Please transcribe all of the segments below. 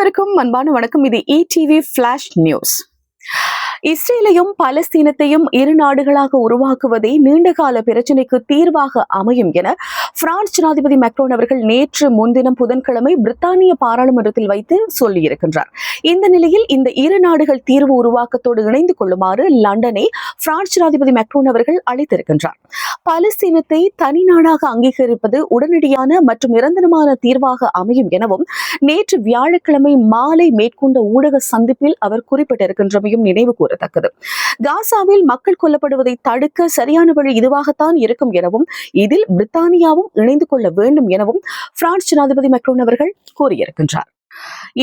அனைவருக்கும் அன்பான வணக்கம். இது ETV ஃபிளாஷ் நியூஸ். இஸ்ரேலையும் பலஸ்தீனத்தையும் இரு நாடுகளாக உருவாக்குவதே நீண்டகால பிரச்சினைக்கு தீர்வாக அமையும் என பிரான்ஸ் ஜனாதிபதி மேக்ரோன் அவர்கள் நேற்று முன்தினம் புதன்கிழமை பிரித்தானிய பாராளுமன்றத்தில் வைத்து சொல்லியிருக்கின்றார். இந்த நிலையில் இந்த இரு நாடுகள் தீர்வு உருவாக்கத்தோடு இணைந்து கொள்ளுமாறு லண்டனை பிரான்ஸ் ஜனாதிபதி மேக்ரோன் அவர்கள் அழைத்திருக்கின்றார். பலஸ்தீனத்தை தனி நாடாக அங்கீகரிப்பது உடனடியான மற்றும் நிரந்தரமான தீர்வாக அமையும் எனவும் நேற்று வியாழக்கிழமை மாலை மேற்கொண்ட ஊடக சந்திப்பில் அவர் குறிப்பிட்டிருக்கின்றமையும் நினைவு கூறத்தக்கது. காசாவில் மக்கள் கொல்லப்படுவதை தடுக்க சரியான வழி இதுவாகத்தான் இருக்கும் எனவும் இதில் பிரித்தானியாவும் இணைந்து கொள்ள வேண்டும் எனவும் பிரான்ஸ் ஜனாதிபதி மேக்ரோன் அவர்கள் கூறியிருக்கின்றார்.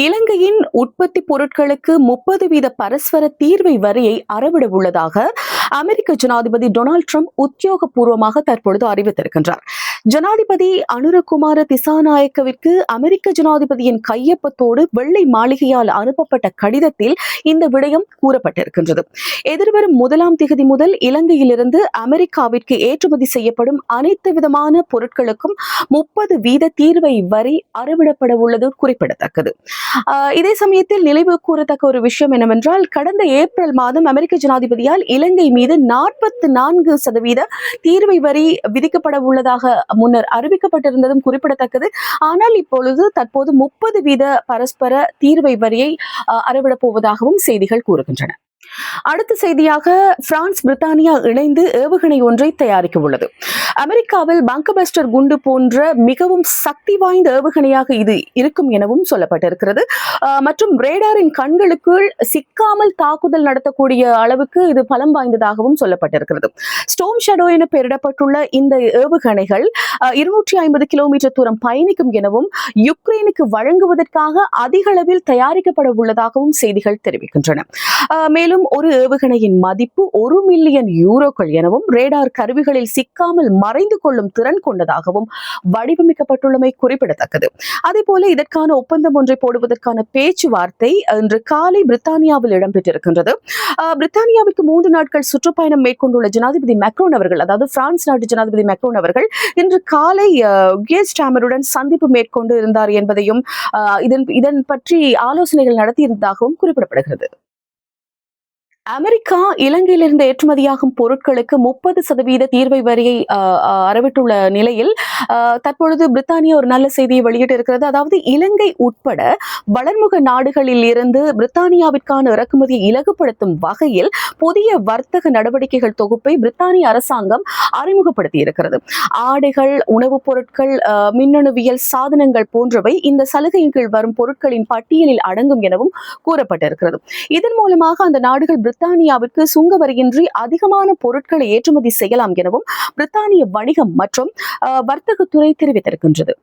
இலங்கையின் உற்பத்தி பொருட்களுக்கு 30% பரஸ்பர தீர்வை வரியை அறவிட உள்ளதாக அமெரிக்க ஜனாதிபதி டொனால்ட் ட்ரம்ப் உத்தியோகபூர்வமாக தற்பொழுது அறிவித்திருக்கின்றார். ஜனாதிபதி அனுரகுமார திசாநாயக்கவிற்கு அமெரிக்க ஜனாதிபதியின் கையொப்பத்தோடு வெள்ளை மாளிகையால் அனுப்பப்பட்ட கடிதத்தில் இந்த விடயம் கூறப்பட்டிருக்கின்றது. எதிர்வரும் 1ஆம் தேதி முதல் இலங்கையிலிருந்து அமெரிக்காவிற்கு ஏற்றுமதி செய்யப்படும் அனைத்து விதமான பொருட்களுக்கும் 30% தீர்வை வரி அறவிடப்பட உள்ளது குறிப்பிடத்தக்கது. இதே சமயத்தில் நினைவு கூறத்தக்க ஒரு விஷயம் என்னவென்றால், கடந்த ஏப்ரல் மாதம் அமெரிக்க ஜனாதிபதியால் இலங்கை மீது 44% தீர்வை வரி விதிக்கப்பட உள்ளதாக முன்னர் அறிவிக்கப்பட்டிருந்ததும் குறிப்பிடத்தக்கது. ஆனால் தற்போது 30% பரஸ்பர தீர்வை வரியை அறவிடப் போவதாகவும் செய்திகள் கூறுகின்றன. அடுத்த செய்தியாக, பிரான்ஸ் பிரித்தானியா இணைந்து ஏவுகணை ஒன்றை தயாரிக்க உள்ளது. அமெரிக்காவில் பங்கபஸ்டர் குண்டு போன்ற மிகவும் சக்தி வாய்ந்த ஏவுகணையாக இது இருக்கும் எனவும் சொல்லப்பட்டிருக்கிறது. மற்றும் ரேடாரின் கண்களுக்குள் சிக்காமல் தாக்குதல் நடத்தக்கூடிய அளவுக்கு இது பலம் வாய்ந்ததாகவும் சொல்லப்பட்டிருக்கிறது. ஸ்டோம் ஷேடோ என பெயரிடப்பட்டுள்ள இந்த ஏவுகணைகள் 250 கிலோமீட்டர் தூரம் பயணிக்கும் எனவும் யுக்ரைனுக்கு வழங்குவதற்காக அதிக அளவில் தயாரிக்கப்பட உள்ளதாகவும் செய்திகள் தெரிவிக்கின்றன. மேலும் ஒரு ஏவுகணையின் மதிப்பு 1 மில்லியன் யூரோக்கள் எனவும் ரேடார் கருவிகளில் சிக்காமல் மறைந்து கொள்ளும் திறன் கொண்டதாகவும் வடிவமைக்கப்பட்டுள்ளமை குறிப்பிடத்தக்கது. அதேபோல இதற்கான ஒப்பந்தம் ஒன்றை போடுவதற்கான பேச்சுவார்த்தை இன்று காலை பிரித்தானியாவில் இடம்பெற்றிருக்கின்றது. பிரித்தானியாவுக்கு 3 நாட்கள் சுற்றுப்பயணம் மேற்கொண்டுள்ள ஜனாதிபதி மேக்ரோன் அவர்கள், அதாவது பிரான்ஸ் நாட்டு ஜனாதிபதி மேக்ரோன் அவர்கள் இன்று காலை கியர் ஸ்டாமருடன் சந்திப்பு மேற்கொண்டு இருந்தார் என்பதையும் இதன் பற்றி ஆலோசனைகள் நடத்தியிருந்ததாகவும் குறிப்பிடப்படுகிறது. அமெரிக்கா இலங்கையிலிருந்து ஏற்றுமதியாகும் பொருட்களுக்கு 30% தீர்வை வரியை அறவிட்டுள்ள நிலையில் தற்பொழுது பிரித்தானியா ஒரு நல்ல செய்தியை வெளியிட்டு இருக்கிறது. அதாவது இலங்கை உட்பட வளர்முக நாடுகளில் இருந்து பிரித்தானியாவிற்கான இறக்குமதியை இலகுப்படுத்தும் வகையில் புதிய வர்த்தக நடவடிக்கைகள் தொகுப்பை பிரித்தானிய அரசாங்கம் அறிமுகப்படுத்தி இருக்கிறது. ஆடைகள், உணவுப் பொருட்கள், மின்னணுவியல் சாதனங்கள் போன்றவை இந்த சலுகையின் கீழ் வரும் பொருட்களின் பட்டியலில் அடங்கும் எனவும் கூறப்பட்டிருக்கிறது. இதன் மூலமாக அந்த நாடுகள் பிரித்தானியாவிற்கு சுங்க வரியின்றி அதிகமான பொருட்களை ஏற்றுமதி செய்யலாம் எனவும் பிரித்தானிய வணிகம் மற்றும் வர்த்தகத்துறை தெரிவித்திருக்கின்றது.